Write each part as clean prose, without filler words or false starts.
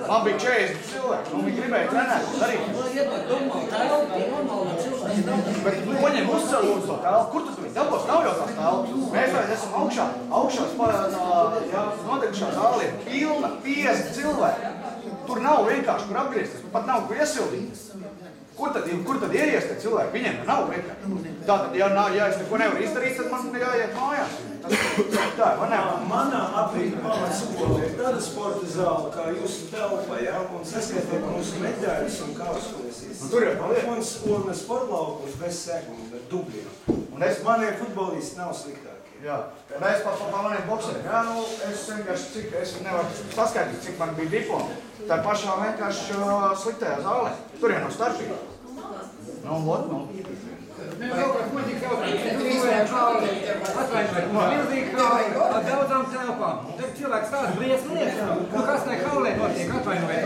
Man bija 40 cilvēki, un viņi gribēja trenēt, darīt. Bet paņem uzcēlūdzu to telpu, kur tu viņi dabos? Nav jau tās telpas. Mēs vairs esam augšās noteikšā zāli ir pilna 50 cilvēki. Tur nav vienkārši, kur apgriezties, pat nav kur iesildīt. Kur tad ieies tie cilvēki? Viņiem nav vienkārši. Tātad, ja es neko nevaru izdarīt, tad man jāiet mājās. Tā ir, man nevar. Manā aprīļa pamatskola ir tāda sporta zāle, kā jūsu telpa, ja? Un saskatiet mūsu medaļas un kauskolisīs. Tur jau paliek. Un sportlaukums bez seguma, bet dubļiem. Un manie futbolisti nav sliktāki. Jā, mēs pat maniem boksiem. Jā, es vienkārši, es nevaru saskaitīt, cik man bija diplomi. Tā pašā vienkārši sliktajā zālē. Tur jau nav starpība. Kaut kāds muļķīgs jautājums. Cilvēks hāli, atvainojiet, milzīgi hāli, daudzām telpām. Tad cilvēks tās briesmu lietas. Kas tai hālē notiek, atvainojiet?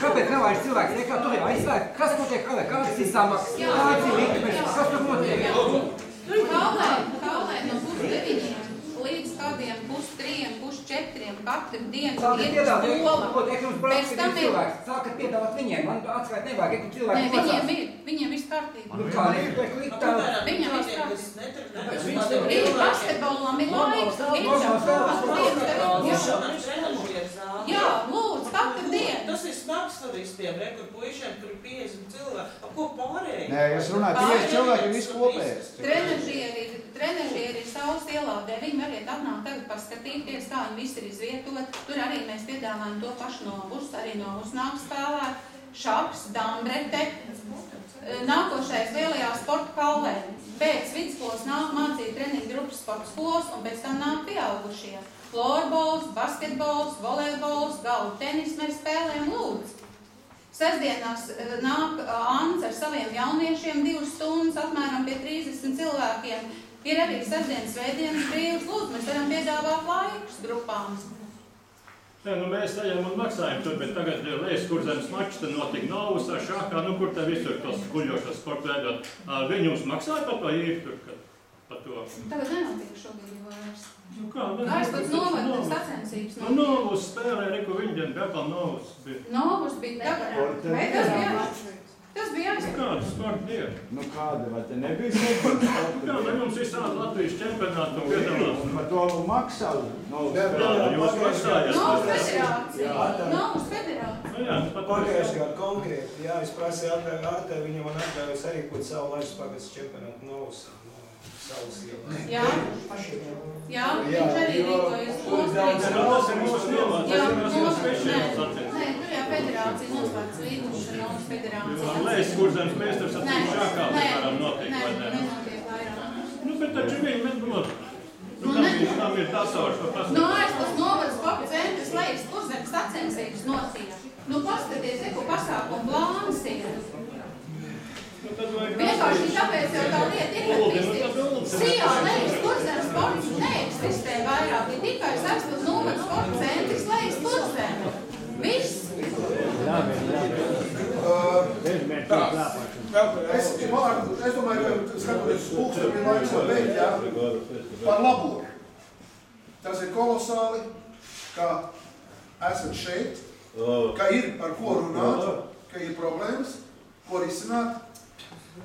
Kāpēc nevajag cilvēks? Kā tur ir aizslēgt? Kas notiek hālē? Kāds ir samaks? Kāds ir likmes? Kas tur notiek? Tur hālē no 9 līdz kādiem 3, 4 katru dienu iet uz skola. Pēc tam ir... Sākat piedāvāt viņiem, man atskait nevajag, ja tu cilvēki Viņiem viss kārtībā. Kā Viņam viss kārtībā. Basketbolam ir laiks. Jā, lūdzu, katru dienu. Tas ir smagsvaristiem, kur puišiem, kur 50 cilvēki. Ko pārēji? Nē, es runāju, 50 cilvēki ir viss kopējais. Trenežieri ir Saules ielā 9, variet atnākt tagad paskatīties, kā viņi visi ir izvietot. Tur arī mēs piedāvājam to pašu novus, arī novus nāk spēlēt, šaks, dambrete. Nākošais lielajā sporta hallē. Pēc vidusskolas nāk mācīt treniņu grupas sporta skolas un pēc tam nāk pieaugušie. Florbols, basketbols, volejbols, galvu tenis mēs spēlējam lūdzu. Sestdienās nāk Ants ar saviem jauniešiem 2 stundas, apmēram pie 30 cilvēkiem. Ir arī sestdienas veidienas brīvas, lūdzu, mēs varam piedāvāt laikus grupām. Jā, mēs tajām un maksājam tur, bet tagad Lejas Kurzemes mačs, tad notika Novusā, Šākā, kur te visur tos kuļošos sportu veidot. Viņi jums maksāja par to īri tur, par to? Tagad nenotiek šobrīd jau vairs. Kā? Vairs pat novada sacensības notiek. Novus spēlē, reku viņiem, Bepal Novus bija. Novus bija tagad. Tas bija aizsaka. Kāda sporta bija? Kāda, vai te nebija sporta? Jums visādi Latvijas čempionāti un piedalās. Par to maksā? Jūs maksājat? Novus federācija. Pagājuši gadu konkrēti, jā, es prasīju Artē, viņam man atļaujas arī būt savu Latvijas pagasts čempionātu Novus. Jā, viņš arī rīkojas Tas ir mūsu nomāts, tas ir mūsu speciāls attiecības. Nē, tur jau federācija noslēgts līgumus ar Novus federāciju. Lejas Kurzemes meistars atcīm Šākā varam notiek, vai ne? Nenotiek vairāk. Bet taču viņi notiek. Tam ir tasauši par pasaules. Aizpus novada sporta centras Lejas Kurzemes sacensības notiek. Paskaties, ko pasākumu plāns ir. Vienkārši tāpēc jau tā lieta ir, ka Sijā Lejas Kurzemes sports neeksistē vairāk, ir tikai Aizpus novada sporta centras Lejas Kurzeme. Viss. Es domāju, ka skatoties uz pulksteni ir laiks jau beigt, jā, par labori. Tas ir kolosāli, ka esat šeit, ka ir par ko runāt, ka ir problēmas, ko risināt.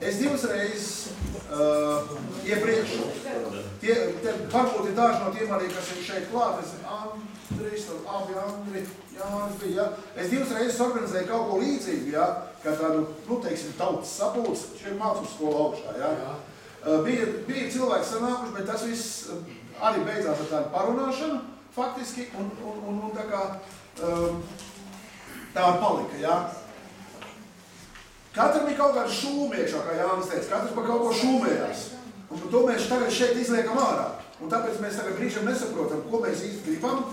Es 2 reizes iepriekš, varbūt ir daži no tiem arī, kas ir šeit klāt, Andris, Andri, Jānis bija, ja. Es 2 reizes organizēju kaut ko līdzīgu, ja, kā tādu, teiksim, tautas sapulci, šeit mācības skola augšā, ja. Bija cilvēki sanākuši, bet tas viss arī beidzās ar tādu parunāšanu, faktiski, un tā kā tā palika, ja. Katram ir kaut kāda šūma iekšā, kā Jānis teica, katrs par kaut ko šūmējās. Un to mēs tagad šeit izliekam ārā. Un tāpēc mēs tagad brīžam nesaprotam, ko mēs īsti gribam,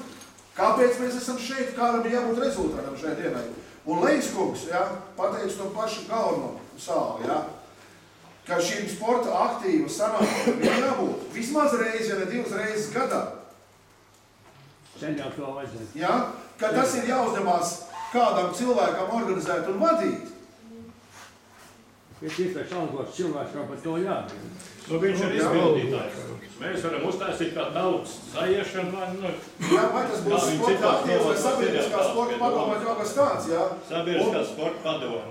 kāpēc mēs esam šeit, kādam ir jābūt rezultātam šai dienai. Un Lejas kungs, ja, pateica to pašu galveno sāli, ja, ka šīm sporta aktīva sanākuma ir jābūt vismaz reizi, ja ne 2 reizes gadā. Ja, ka tas ir jāuzdevās kādam cilvēkam organizēt un vadīt. Viņš izteiks algots cilvēks, kā par to jādara. Nu, viņš ir izpildītājs. Mēs varam uztaisīt kā tautas sajiešanu, vai, nu... Jā, vai tas būs sporta aktīvs vai sabiedriskā sporta padoma vai kaut kas tāds, jā? Sabiedriskā sporta padoma.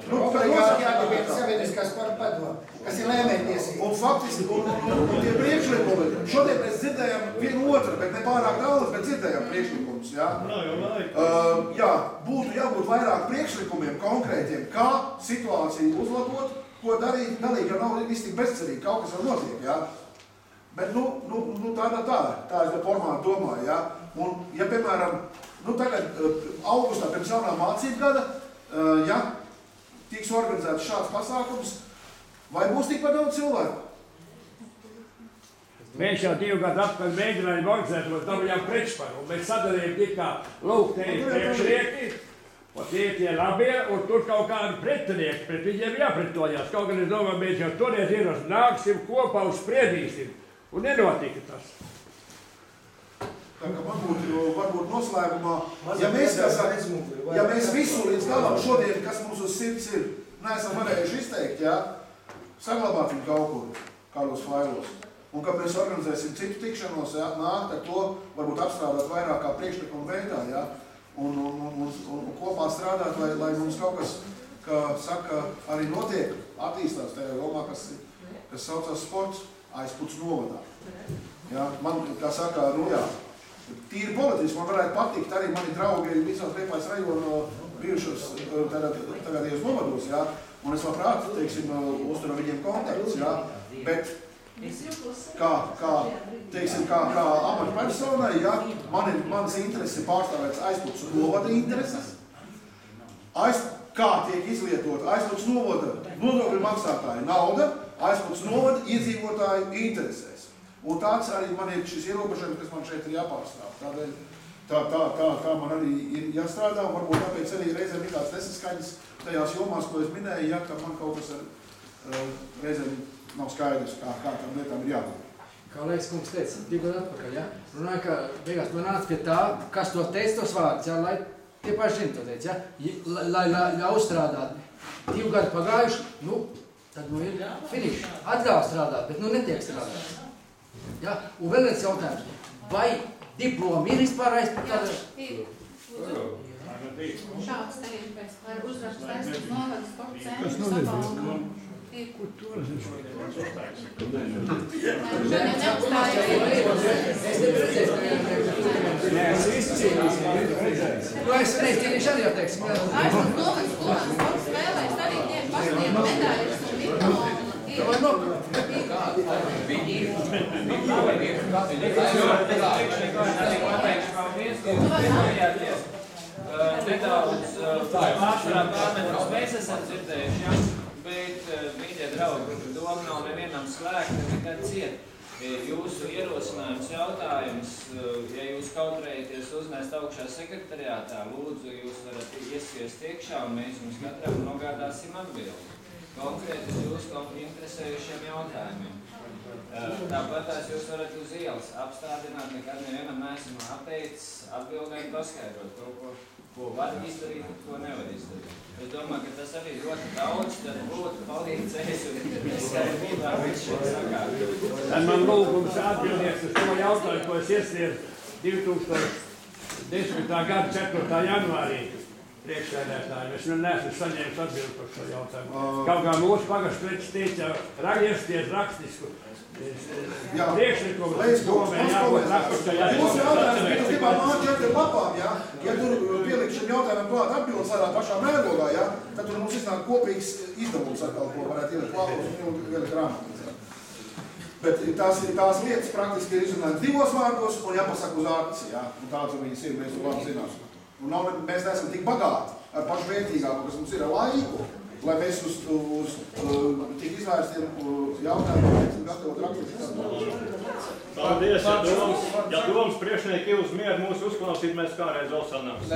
Sabiedriskā sporta padoma, kas ir lēmējtiesība. Un faktiski, un tie priekšlikumi, šodien mēs dzirdējām vienu otru, bet ne pārāk daudz, bet dzirdējām priekšlikumus, jā? Nav jau laika. Jā, būtu jābūt vairāk priekšlikumiem konkrētiem, kā situāciju uzlabot, ko darīt, galīgi jau nav viss tik bezcerīgi, kaut kas vēl notiek, jā? Bet, tā es par formātu domāju, jā? Un, ja, piemēram, tagad augustā pirms jaunā mācību gada, ja tiks organizēts šāds pasākums, vai būs tikpat daudz cilvēku? Mēs jau 2 gadu atpakaļ mēģinājām organizēt, un dabūjām priekšparu, un mēs sadarījām tik kā, lūk, te ir priekšnieki, un tie labie, un tur kaut kādi pretinieki, pret viņiem jāpretojās. Kaut gan es domāju, mēs jau toreiz ieros, nāksim kopā un spriedīsim, un nenotika tas. Tā kā varbūt noslēgumā, ja mēs visu līdz galam šodien, kas mums uz sirds ir, neesam varējuši izteikt, jā, saglabāt viņu kaut kur, kādos failos. Un, kad mēs organizēsim citu tikšanos, jā, nākt ar to, varbūt apstrādāt vairāk kā priekšlikumu veidā, jā, un kopā strādāt, lai mums kaut kas, kā saka, arī notiek, attīstās tajā jomā, kas saucās sports Aizputs novadā. Jā, man, kā saka, jā, tīri politiski man varētu patikt arī mani draugi visās Liepājas rajona bijušos tagadījos novados, jā, un es labprāt, teiksim, uzturu viņiem kontaktus, jā, bet kā amatpersonai, jā, manas intereses ir pārstāvēts Aizputs novada intereses. Kā tiek izlietot Aizputs novada nodokļu maksātāju nauda, Aizputs novada iedzīvotāju interesēs. Un tāds arī man ir šis ierobežojums, kas man šeit ir jāpārstāv. Tādēļ tā man arī ir jāstrādā, un varbūt tāpēc arī reizēm ir tāds nesaskaņas tajās jomās, ko es minēju, ja, ka man kaut kas reizēm nav skaidrs, kā tām lietām ir jābūt. Kā Leiks kungs teica, 2 gadu atpakaļ, ja? Runāju, ka beigās nonāca pie tā, kas to teica tos vārdus, ja? Lai tie paši zin to teica, ja? Lai uzstrādāt 2 gadu pagājuši, tad ir finiš. Atļauj strādāt, bet netiek strādāt. Ja? Un vēl viens jautājums, vai diplomi ir vispār aizpēc? Šāds te ir pēc, vai uzraksts Aizputs novada sporta centrs apvalkā. Es neizcīnīšu arī jau teiksim. Aizputs novada sporta spēlēs arī tiem pašiem medaļas un diplomi. Nedaudz pārsvarā pārmetrus mēs esam dzirdējuši, ja? Bet, mīļie draugi, doma nav nevienam slēgta, nekad ciet. Jūsu ierosinājums jautājums, ja jūs kautrējaties uznest augšā sekretariātā, lūdzu, jūs varat iesiest iekšā un mēs jums katram nogādāsim atbildi. Konkrēti uz jūsu interesējušiem jautājumiem. Tāpat jūs varat uz ielas apstādināt, nekad nevienam neesam atteicis atbildēt paskaidrot to, ko var izdarīt un ko nevar izdarīt. Es domāju, ka tas arī ļoti daudz, tad būtu palīdzējis un skaidrībā viss šeit sakārt. Tad man lūgums atbildies uz to jautājumu, ko es iesniedzu 2010. gada 4. janvārī priekšsēdētājiem. Es neesmu saņēmis atbildi par šo jautājumu. Kaut kā mūsu pagašprečs teica, iesniedz rakstisku priekšlikumu, domē jābūt rakstiskai. Mūsu jautājums, mēs gribam māķēt ar lapām, ja? Ja tur pielikt šim jautājumam klāt atbildes tādā pašā mērogā, ja? Tad tur mums iznāk kopīgs izdevums atkal, ko varētu ielikt lapos un ielikt grāmatas. Bet tās lietas praktiski ir izrunātas 2 vārdos un jāpasaka uz ārtis, ja? Un tāds viņas ir, mēs to labi zinām. Un mēs neesam tik bagāti ar pašu vērtīgāko, kas mums ir ar laiku, lai mēs uz tik izvērstiem jautājumiem gatavot rakstīt. Paldies, ja domas priekšnieki uz mieru mūs uzklausīt, mēs kāreiz vēl sanāksim.